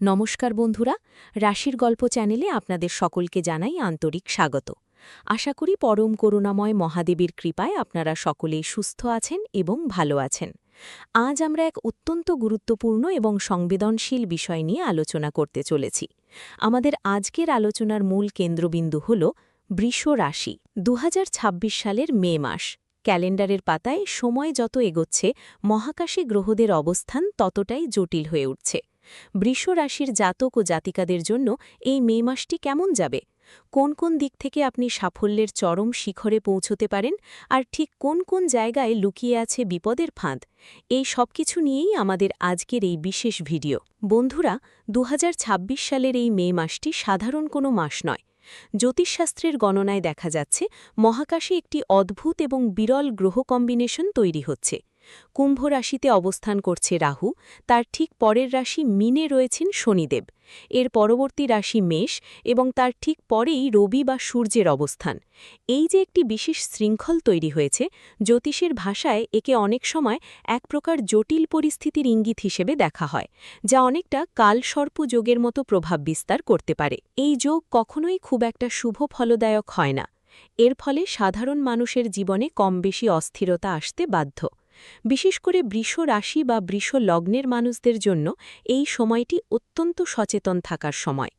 নমস্কার বন্ধুরা, রাশির গল্প চ্যানেলে আপনাদের সকলকে জানাই আন্তরিক স্বাগত। আশা করি পরম করুণাময় মহাদেবীর কৃপায় আপনারা সকলেই সুস্থ আছেন এবং ভালো আছেন। আজ আমরা এক অত্যন্ত গুরুত্বপূর্ণ এবং সংবেদনশীল বিষয় নিয়ে আলোচনা করতে চলেছি। আমাদের আজকের আলোচনার মূল কেন্দ্রবিন্দু হল বৃষ রাশি। 2026 সালের মে মাস। ক্যালেন্ডারের পাতায় সময় যত এগোচ্ছে, মহাকাশে গ্রহদের অবস্থান ততটাই জটিল হয়ে উঠছে। বৃষ রাশির জাতক ও জাতিকাদের জন্য এই মে মাসটি কেমন যাবে? কোন কোন দিক থেকে আপনি সাফল্যের চরম শিখরে পৌঁছতে পারেন, আর ঠিক কোন কোন জায়গায় লুকিয়ে আছে বিপদের ফাঁদ? এই সবকিছু নিয়েই আমাদের আজকের এই বিশেষ ভিডিও। বন্ধুরা, 2026 সালের এই মে মাসটি সাধারণ কোনো মাস নয়। জ্যোতিষশাস্ত্রের গণনায় দেখা যাচ্ছে মহাকাশে একটি অদ্ভুত এবং বিরল গ্রহ কম্বিনেশন তৈরি হচ্ছে। কুম্ভ রাশিতে অবস্থান করছে রাহু, তার ঠিক পরের রাশি মীনে রয়েছেন শনিদেব। এর পরবর্তী রাশি মেষ এবং তার ঠিক পরেই রবি বা সূর্যের অবস্থান। এই যে একটি বিশেষ শৃঙ্খল তৈরি হয়েছে, জ্যোতিষের ভাষায় একে অনেক সময় এক প্রকার জটিল পরিস্থিতির ইঙ্গিত হিসেবে দেখা হয়, যা অনেকটা কালসর্প যোগের মতো প্রভাব বিস্তার করতে পারে। এই যোগ কখনোই খুব একটা শুভ ফলদায়ক হয় না। এর ফলে সাধারণ মানুষের জীবনে কম বেশি অস্থিরতা আসতে বাধ্য। বিশেষ করে বৃষ রাশি বা বৃষ লগ্নের মানুষদের জন্য এই সময়টি অত্যন্ত সচেতন থাকার সময়।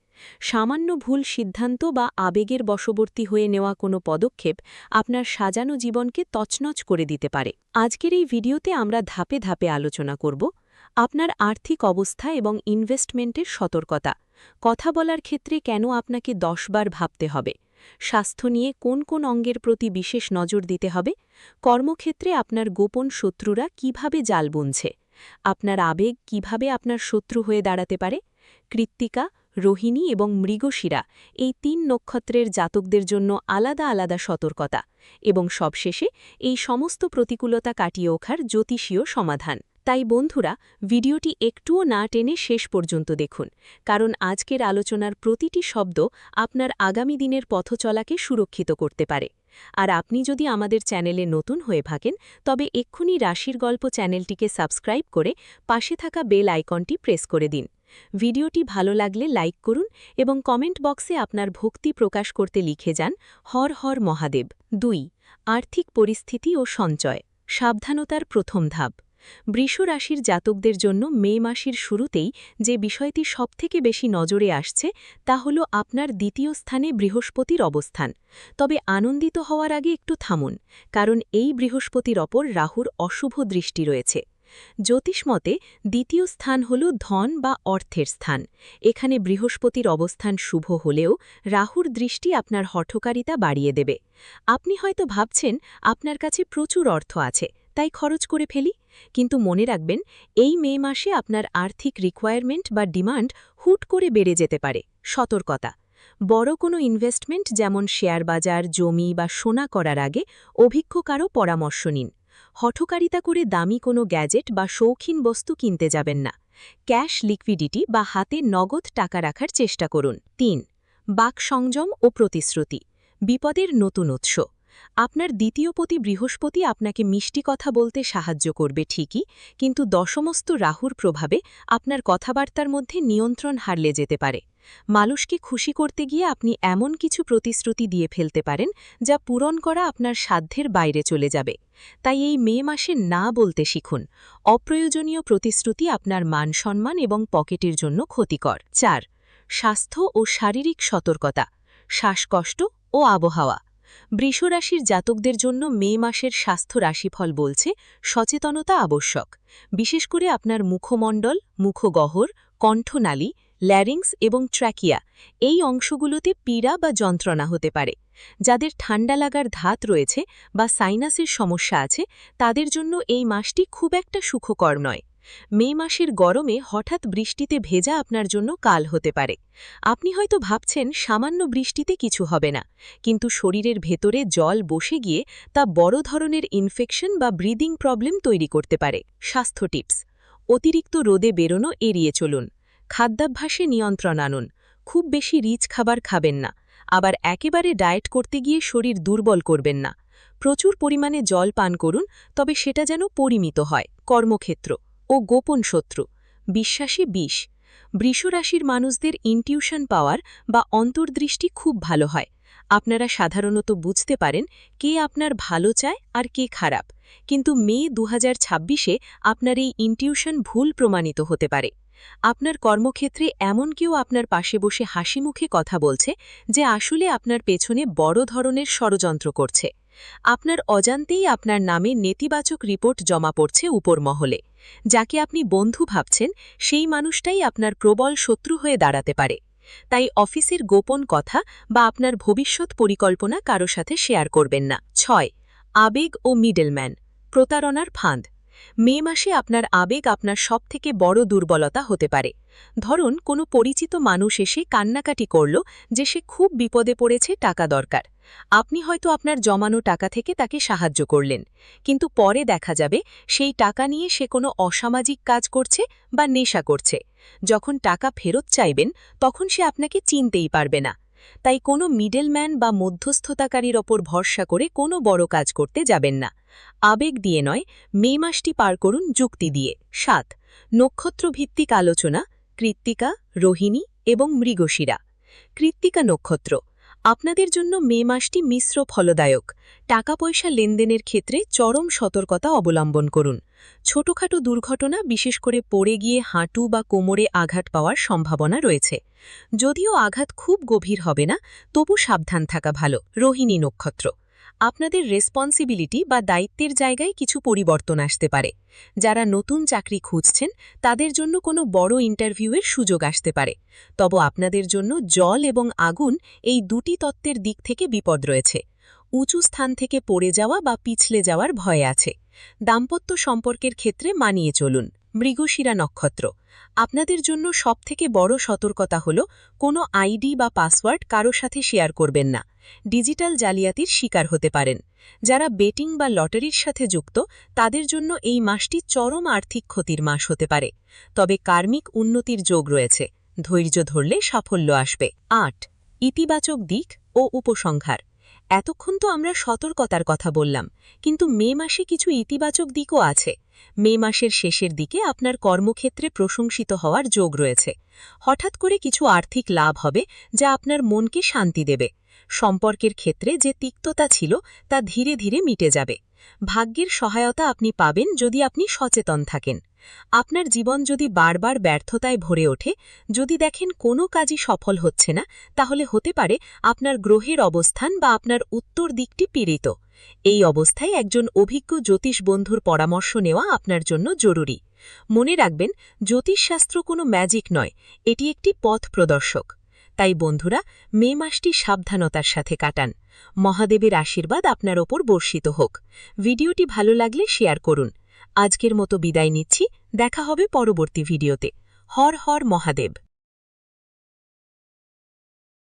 সামান্য ভুল সিদ্ধান্ত বা আবেগের বশবর্তী হয়ে নেওয়া কোনো পদক্ষেপ আপনার সাজানো জীবনকে তছনছ করে দিতে পারে। আজকের এই ভিডিওতে আমরা ধাপে ধাপে আলোচনা করব আপনার আর্থিক অবস্থা এবং ইনভেস্টমেন্টের সতর্কতা, কথা বলার ক্ষেত্রে কেন আপনাকে 10 বার ভাবতে হবে, স্বাস্থ্য নিয়ে কোন কোন অঙ্গের প্রতি বিশেষ নজর দিতে হবে, কর্মক্ষেত্রে আপনার গোপন শত্রুরা কিভাবে জাল বুনছে, আপনার আবেগ কিভাবে আপনার শত্রু হয়ে দাঁড়াতে পারে, কৃত্তিকা, রোহিণী এবং মৃগশিরা এই 3 নক্ষত্রের জাতকদের জন্য আলাদা আলাদা সতর্কতা, এবং সবশেষে এই সমস্ত প্রতিকূলতা কাটিয়ে ওঠার জ্যোতিষীয় সমাধান। তাই বন্ধুরা, ভিডিওটি একটুও না টেনে শেষ পর্যন্ত দেখুন, কারণ আজকের আলোচনার প্রতিটি শব্দ আপনার আগামী দিনের পথচলাকে সুরক্ষিত করতে পারে। আর আপনি যদি আমাদের চ্যানেলে নতুন হয়ে থাকেন, তবে এক্ষুনি রাশির গল্প চ্যানেলটিকে সাবস্ক্রাইব করে পাশে থাকা বেল আইকনটি প্রেস করে দিন। ভিডিওটি ভালো লাগলে লাইক করুন এবং কমেন্ট বক্সে আপনার ভক্তি প্রকাশ করতে লিখে যান হর হর মহাদেব। 2. আর্থিক পরিস্থিতি ও সঞ্চয়। সাবধানতার প্রথম ধাপ। বৃষ রাশির জাতকদের জন্য মে মাসের শুরুতেই যে বিষয়টি সবথেকে বেশি নজরে আসছে তা হল আপনার দ্বিতীয় স্থানে বৃহস্পতির অবস্থান। তবে আনন্দিত হওয়ার আগে একটু থামুন, কারণ এই বৃহস্পতির ওপর রাহুর অশুভ দৃষ্টি রয়েছে। জ্যোতিষমতে দ্বিতীয় স্থান হল ধন বা অর্থের স্থান। এখানে বৃহস্পতির অবস্থান শুভ হলেও রাহুর দৃষ্টি আপনার হঠকারিতা বাড়িয়ে দেবে। আপনি হয়তো ভাবছেন আপনার কাছে প্রচুর অর্থ আছে, তাই খরচ করে ফেলি, কিন্তু মনে রাখবেন এই মে মাসে আপনার আর্থিক রিকোয়ারমেন্ট বা ডিমান্ড হুট করে বেড়ে যেতে পারে। সতর্কতা: বড় কোনো ইনভেস্টমেন্ট যেমন শেয়ার বাজার, জমি বা সোনা করার আগে অভিজ্ঞ কারও পরামর্শ নিন। হঠকারিতা করে দামি কোনো গ্যাজেট বা শৌখিন বস্তু কিনতে যাবেন না। ক্যাশ লিকুইডিটি বা হাতে নগদ টাকা রাখার চেষ্টা করুন। 3. বাক সংযম ও প্রতিশ্রুতি। বিপদের নতুন উৎস। আপনার দ্বিতীয়পতি বৃহস্পতি আপনাকে মিষ্টি কথা বলতে সাহায্য করবে ঠিকই, কিন্তু দশমস্ত রাহুর প্রভাবে আপনার কথাবার্তার মধ্যে নিয়ন্ত্রণ হারিয়ে যেতে পারে। মানুষকে খুশি করতে গিয়ে আপনি এমন কিছু প্রতিশ্রুতি দিয়ে ফেলতে পারেন যা পূরণ করা আপনার সাধ্যের বাইরে চলে যাবে। তাই এই মে মাসে না বলতে শিখুন। অপ্রয়োজনীয় প্রতিশ্রুতি আপনার মান সম্মান এবং পকেটের জন্য ক্ষতিকর। 4. স্বাস্থ্য ও শারীরিক সতর্কতা। শ্বাসকষ্ট ও আবহাওয়া। বৃষরাশির জাতকদের জন্য মে মাসের স্বাস্থ্য রাশিফল বলছে সচেতনতা আবশ্যক। বিশেষ করে আপনার মুখমণ্ডল, মুখগহ্বর, কণ্ঠনালী, ল্যারিংস এবং ট্র্যাকিয়া এই অংশগুলোতে পীড়া বা যন্ত্রণা হতে পারে। যাদের ঠান্ডা লাগার ধাত রয়েছে বা সাইনাসের সমস্যা আছে, তাদের জন্য এই মাসটি খুব একটা সুখকর নয়। মে মাসের গরমে হঠাৎ বৃষ্টিতে ভেজা আপনার জন্য কাল হতে পারে। আপনি হয়তো ভাবছেন সামান্য বৃষ্টিতে কিছু হবে না, কিন্তু শরীরের ভেতরে জল বসে গিয়ে তা বড় ধরনের ইনফেকশন বা ব্রিদিং প্রবলেম তৈরি করতে পারে। স্বাস্থ্য টিপস: অতিরিক্ত রোদে বেরোনো এড়িয়ে চলুন। খাদ্যাভ্যাসে নিয়ন্ত্রণ আনুন। খুব বেশি রিচ খাবার খাবেন না, আবার একেবারে ডায়েট করতে গিয়ে শরীর দুর্বল করবেন না। প্রচুর পরিমাণে জল পান করুন, তবে সেটা যেন পরিমিত হয়। কর্মক্ষেত্র ও গোপন শত্রু। বিশ্বাসী বিষ। বৃষ রাশির মানুষদের ইনটিউশন পাওয়ার বা অন্তর্দৃষ্টি খুব ভালো হয়। আপনারা সাধারণত বুঝতে পারেন কে আপনার ভালো চায় আর কে খারাপ, কিন্তু মে 2026-এ আপনার এই ইনটিউশন ভুল প্রমাণিত হতে পারে। আপনার কর্মক্ষেত্রে এমন কেউ আপনার পাশে বসে হাসিমুখে কথা বলছে যে আসলে আপনার পেছনে বড় ধরনের ষড়যন্ত্র করছে। আপনার অজান্তেই আপনার নামে নেতিবাচক রিপোর্ট জমা পড়ছে উপর মহলে। যাকে আপনি বন্ধু ভাবছেন সেই মানুষটাই আপনার প্রবল শত্রু হয়ে দাঁড়াতে পারে। তাই অফিসের গোপন কথা বা আপনার ভবিষ্যৎ পরিকল্পনা কারো সাথে শেয়ার করবেন না। 6. আবেগ ও মিডলম্যান, প্রতারণার ফাঁদ। মে মাসে আপনার আবেগ আপনার সবথেকে বড় দুর্বলতা হতে পারে। ধরুন কোনো পরিচিত মানুষ এসে কান্নাকাটি করল যে সে খুব বিপদে পড়েছে, টাকা দরকার। আপনি হয়তো আপনার জমানো টাকা থেকে তাকে সাহায্য করলেন, কিন্তু পরে দেখা যাবে সেই টাকা নিয়ে সে কোনো অসামাজিক কাজ করছে বা নেশা করছে। যখন টাকা ফেরত চাইবেন তখন সে আপনাকে চিনতেই পারবে না। তাই কোনো মিডলম্যান বা মধ্যস্থতাকারীর ওপর ভরসা করে কোনো বড় কাজ করতে যাবেন না। আবেগ দিয়ে নয়, মে মাসটি পার করুন যুক্তি দিয়ে। 7. নক্ষত্রভিত্তিক আলোচনা, কৃত্তিকা, রোহিণী এবং মৃগশিরা। কৃত্তিকা নক্ষত্র, আপনাদের জন্য মে মাসটি মিশ্র ফলদায়ক। টাকা পয়সা লেনদেনের ক্ষেত্রে চরম সতর্কতা অবলম্বন করুন। ছোটখাটো দুর্ঘটনা, বিশেষ করে পড়ে গিয়ে হাঁটু বা কোমরে আঘাত পাওয়ার সম্ভাবনা রয়েছে। যদিও আঘাত খুব গভীর হবে না, তবু সাবধান থাকা ভালো। রোহিণী নক্ষত্র, আপনাদের রেসপন্সিবিলিটি বা দায়িত্বের জায়গায় কিছু পরিবর্তন আসতে পারে। যারা নতুন চাকরি খুঁজছেন তাদের জন্য কোনো বড় ইন্টারভিউয়ের সুযোগ আসতে পারে। তবে আপনাদের জন্য জল এবং আগুন, এই দুটি তত্ত্বের দিক থেকে বিপদ রয়েছে। উঁচু স্থান থেকে পড়ে যাওয়া বা পিছলে যাওয়ার ভয় আছে। দাম্পত্য সম্পর্কের ক্ষেত্রে মানিয়ে চলুন। মৃগশিরা নক্ষত্র, আপনাদের জন্য সবথেকে বড় সতর্কতা হল কোনো আইডি বা পাসওয়ার্ড কারো সাথে শেয়ার করবেন না। ডিজিটাল জালিয়াতির শিকার হতে পারেন। যারা বেটিং বা লটারির সাথে যুক্ত তাদের জন্য এই মাসটি চরম আর্থিক ক্ষতির মাস হতে পারে। তবে কার্মিক উন্নতির যোগ রয়েছে, ধৈর্য ধরলে সাফল্য আসবে। 8. ইতিবাচক দিক ও উপসংহার। এতক্ষণ তো আমরা সতর্কতার কথা বললাম, কিন্তু মে মাসে কিছু ইতিবাচক দিকও আছে। মে মাসের শেষের দিকে আপনার কর্মক্ষেত্রে প্রশংসিত হওয়ার যোগ রয়েছে। হঠাৎ করে কিছু আর্থিক লাভ হবে যা আপনার মনকে শান্তি দেবে। সম্পর্কের ক্ষেত্রে যে তিক্ততা ছিল তা ধীরে ধীরে মিটে যাবে। ভাগ্যের সহায়তা আপনি পাবেন যদি আপনি সচেতন থাকেন। আপনার জীবন যদি বারবার ব্যর্থতায় ভরে ওঠে, যদি দেখেন কোনো কাজই সফল হচ্ছে না, তাহলে হতে পারে আপনার গ্রহের অবস্থান বা আপনার উত্তর দিকটি পীড়িত। এই অবস্থায় একজন অভিজ্ঞ জ্যোতিষ বন্ধুর পরামর্শ নেওয়া আপনার জন্য জরুরি। মনে রাখবেন, জ্যোতিষশাস্ত্র কোনো ম্যাজিক নয়, এটি একটি পথ প্রদর্শক। তাই বন্ধুরা, মে মাসটি সাবধানতার সাথে কাটান। মহাদেবের আশীর্বাদ আপনার ওপর বর্ষিত হোক। ভিডিওটি ভালো লাগলে শেয়ার করুন। আজকের মতো বিদায় নিচ্ছি, দেখা হবে পরবর্তী ভিডিওতে। হর হর মহাদেব।